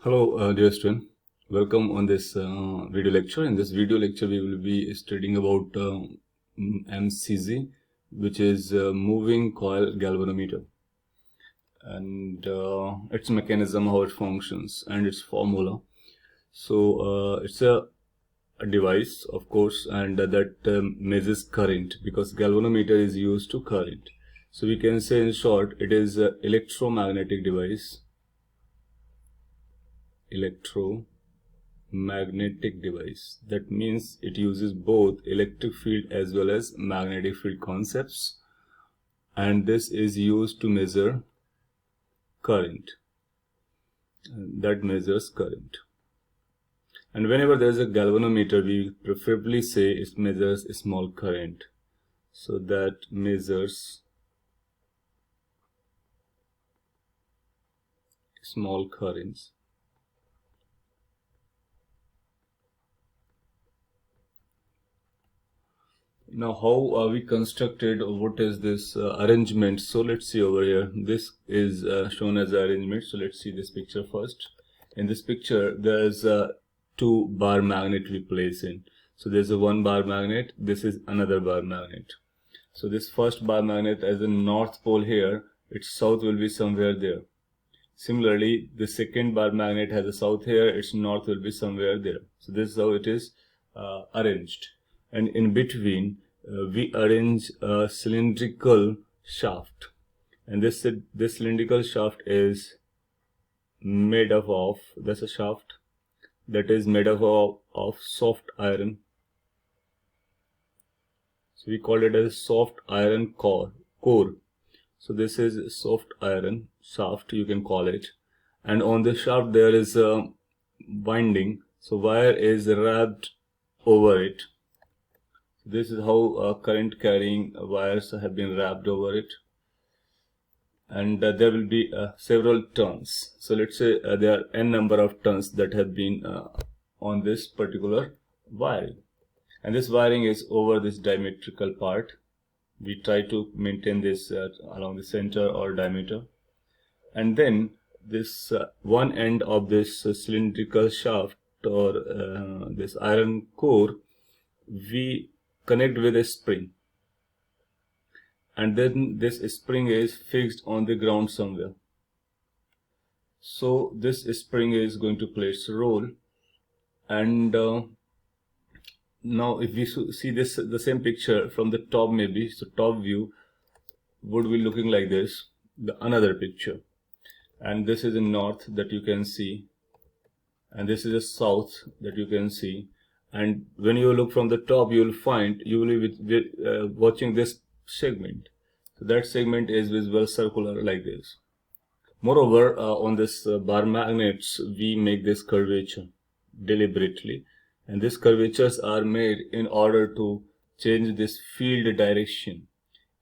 Hello, dear student. Welcome on this video lecture. In this video lecture, we will be studying about MCG, which is moving coil galvanometer, and its mechanism, how it functions, and its formula. So it's a device, of course, and that measures current, because galvanometer is used to current. So we can say, in short, it is an electromagnetic device. Electromagnetic device. That means it uses both electric field as well as magnetic field concepts, and this is used to measure current. That measures current. And whenever there is a galvanometer, we preferably say it measures a small current. So that measures small currents. Now, how we constructed, what is this arrangement? So let's see over here. This is shown as arrangement. So let's see this picture first. In this picture, there's two bar magnet we place in. So there's a one bar magnet. This is another bar magnet. So this first bar magnet as a north pole here, its south will be somewhere there. Similarly, the second bar magnet has a south here, its north will be somewhere there. So this is how it is arranged. And in between, we arrange a cylindrical shaft, and this cylindrical shaft is made up of, that's a shaft that is made up of soft iron. So we call it as soft iron core. So this is soft iron shaft, you can call it, and on the shaft there is a winding, so wire is wrapped over it. This is how current carrying wires have been wrapped over it, and there will be several turns. So let's say there are n number of turns that have been on this particular wiring, and this wiring is over this diametrical part. We try to maintain this along the center or diameter, and then this one end of this cylindrical shaft or this iron core, we connect with a spring, and then this spring is fixed on the ground somewhere. So this spring is going to play its role, and now if we see this, the same picture from the top, maybe, so top view would be looking like this, the another picture, and this is in north that you can see, and this is a south that you can see. And when you look from the top, you will find, you will be watching this segment. So that segment is visible circular like this. Moreover, on this bar magnets, we make this curvature deliberately, and these curvatures are made in order to change this field direction.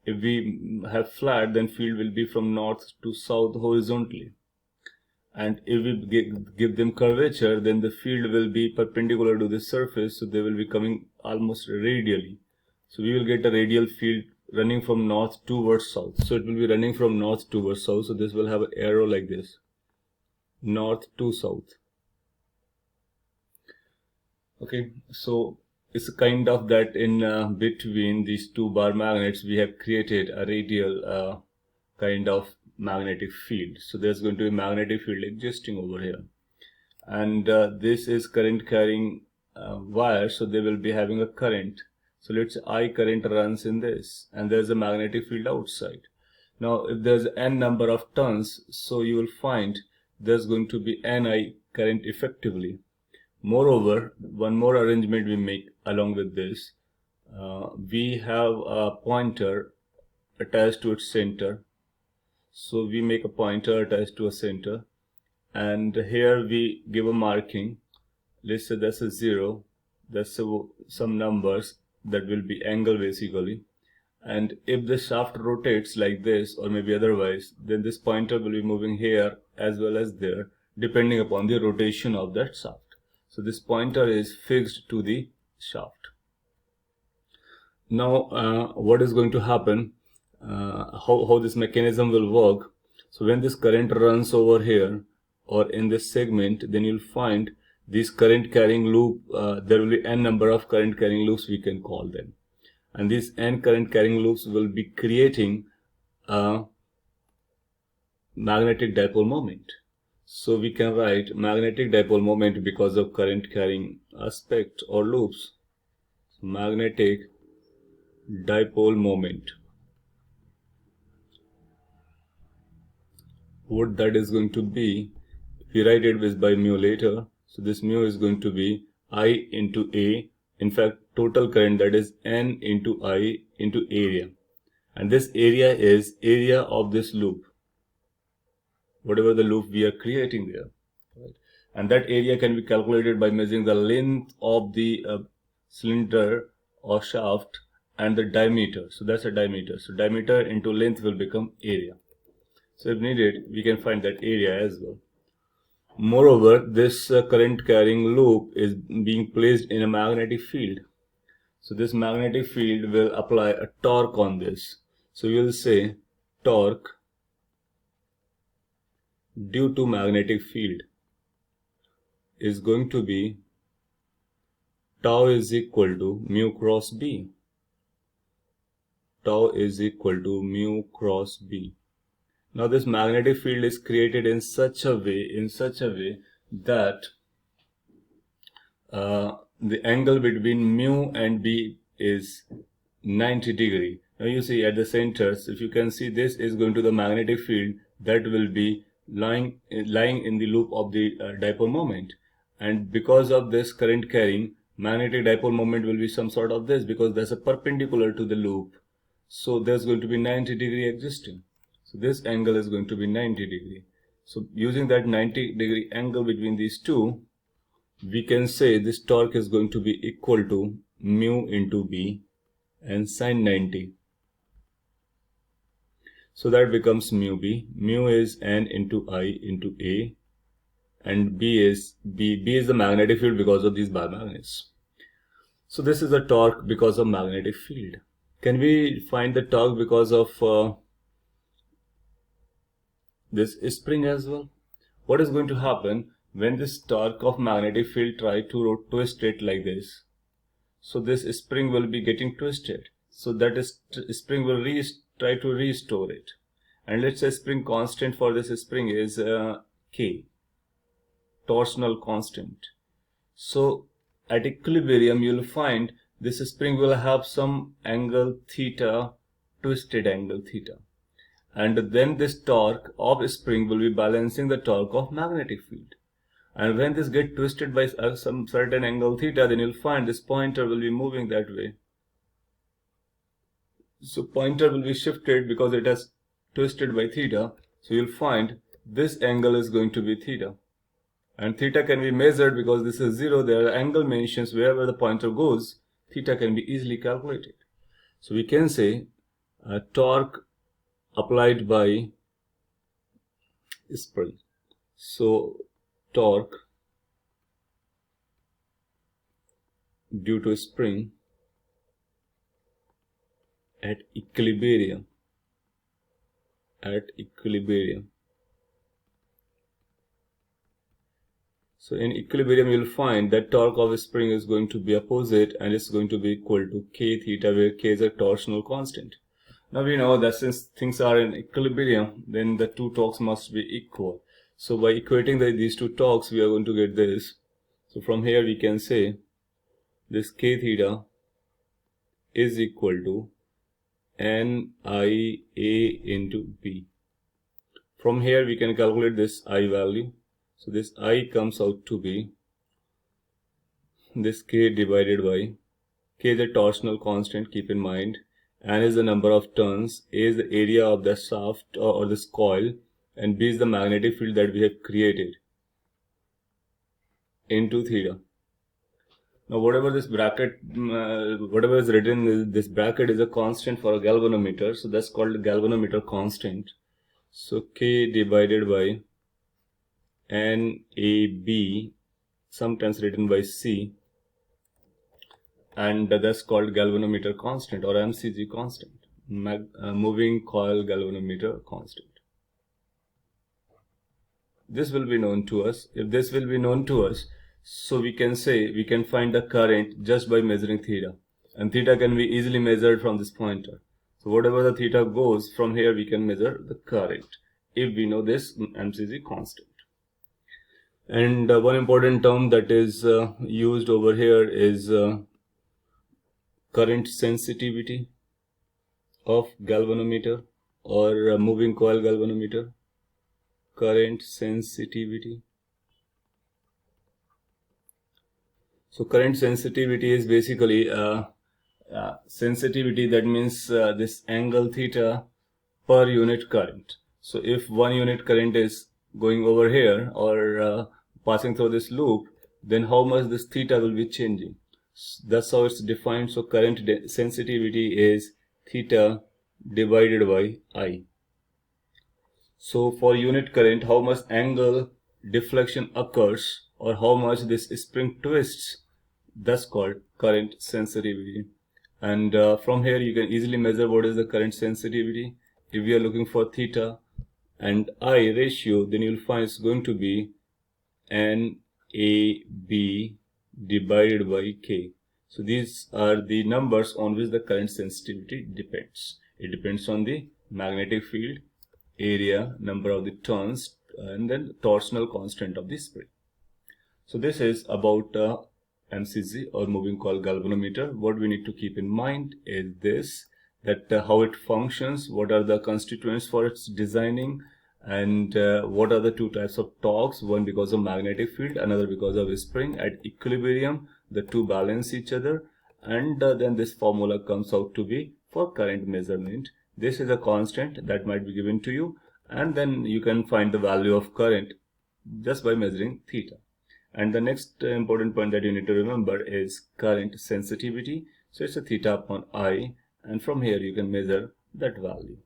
If we have flat, then field will be from north to south horizontally. And if we give them curvature, then the field will be perpendicular to the surface, so they will be coming almost radially. So we will get a radial field running from north towards south. So it will be running from north towards south. So this will have an arrow like this, north to south. Okay, so it's kind of that in between these two bar magnets, we have created a radial kind of magnetic field. So there's going to be magnetic field existing over here, and this is current carrying wire, so they will be having a current. So let's say I current runs in this, and there's a magnetic field outside. Now if there's n number of turns, so you will find there's going to be Ni current effectively. Moreover, one more arrangement we make along with this, we have a pointer attached to its center. So we make a pointer attached to a center, and here we give a marking. Let's say that's a 0, that's some numbers that will be angle basically. And if the shaft rotates like this or maybe otherwise, then this pointer will be moving here as well as there, depending upon the rotation of that shaft. So this pointer is fixed to the shaft. Now what is going to happen, how this mechanism will work. So when this current runs over here, or in this segment, then you'll find this current carrying loop. There will be n number of current carrying loops, we can call them, and these n current carrying loops will be creating a magnetic dipole moment. So we can write magnetic dipole moment because of current carrying aspect or loops. So magnetic dipole moment. What that is going to be, we write it with by mu later. So this mu is going to be I into A. In fact, total current, that is N into I into area. And this area is area of this loop, whatever the loop we are creating there. Right? And that area can be calculated by measuring the length of the cylinder or shaft and the diameter. So that's a diameter. So diameter into length will become area. So if needed, we can find that area as well. Moreover, this current carrying loop is being placed in a magnetic field. So this magnetic field will apply a torque on this. So we will say torque due to magnetic field is going to be tau is equal to mu cross B. Tau is equal to mu cross B. Now this magnetic field is created in such a way that the angle between mu and B is 90 degree. Now you see at the centers, if you can see, this is going to the magnetic field that will be lying in the loop of the dipole moment, and because of this current carrying, magnetic dipole moment will be some sort of this, because there's a perpendicular to the loop. So there's going to be 90 degree existing. So this angle is going to be 90 degree. So using that 90 degree angle between these two, we can say this torque is going to be equal to mu into B and sine 90. So that becomes mu B. Mu is N into I into A, and B is the magnetic field because of these bar magnets. So this is the torque because of magnetic field. Can we find the torque because of this spring as well? What is going to happen when this torque of magnetic field try to twist it like this? So this spring will be getting twisted. So that is spring will try to restore it. And let's say spring constant for this spring is K, torsional constant. So at equilibrium, you'll find this spring will have some angle theta, twisted angle theta. And then this torque of spring will be balancing the torque of magnetic field. And when this gets twisted by some certain angle theta, then you'll find this pointer will be moving that way. So pointer will be shifted because it has twisted by theta. So you'll find this angle is going to be theta. And theta can be measured because this is 0. There are angle mentions wherever the pointer goes. Theta can be easily calculated. So we can say torque applied by spring. So torque due to spring at equilibrium. So in equilibrium, you'll find that torque of a spring is going to be opposite, and it's going to be equal to K theta, where K is a torsional constant. Now we know that since things are in equilibrium, then the two torques must be equal. So by equating these two torques, we are going to get this. So from here we can say this K theta is equal to NIA into B. From here we can calculate this I value. So this I comes out to be this K divided by, K is a torsional constant, keep in mind. N is the number of turns, A is the area of the shaft or this coil, and B is the magnetic field that we have created, into theta. Now whatever this bracket, whatever is written in this bracket is a constant for a galvanometer, so that's called galvanometer constant. So K divided by NAB, sometimes written by C, and that's called galvanometer constant or MCG constant, moving coil galvanometer constant. this will be known to us. If this will be known to us, so we can say we can find the current just by measuring theta, and theta can be easily measured from this pointer. So whatever the theta goes, from here we can measure the current if we know this MCG constant. And one important term that is used over here is current sensitivity of galvanometer or moving coil galvanometer. Current sensitivity. So current sensitivity is basically sensitivity, that means this angle theta per unit current. So if 1 unit current is going over here or passing through this loop, then how much this theta will be changing. That's how it's defined. So current sensitivity is theta divided by I. So for unit current, how much angle deflection occurs or how much this spring twists, that's called current sensitivity. And from here you can easily measure what is the current sensitivity. If we are looking for theta and I ratio, then you'll find it's going to be NAB divided by K. So these are the numbers on which the current sensitivity depends. It depends on the magnetic field, area, number of the turns, and then torsional constant of the spring. So this is about MCG or moving coil galvanometer. What we need to keep in mind is this, that how it functions, what are the constituents for its designing, and what are the two types of torques, one because of magnetic field, another because of spring. At equilibrium, the two balance each other, and then this formula comes out to be for current measurement. This is a constant that might be given to you, and then you can find the value of current just by measuring theta. And the next important point that you need to remember is current sensitivity. So it's a theta upon I, and from here you can measure that value.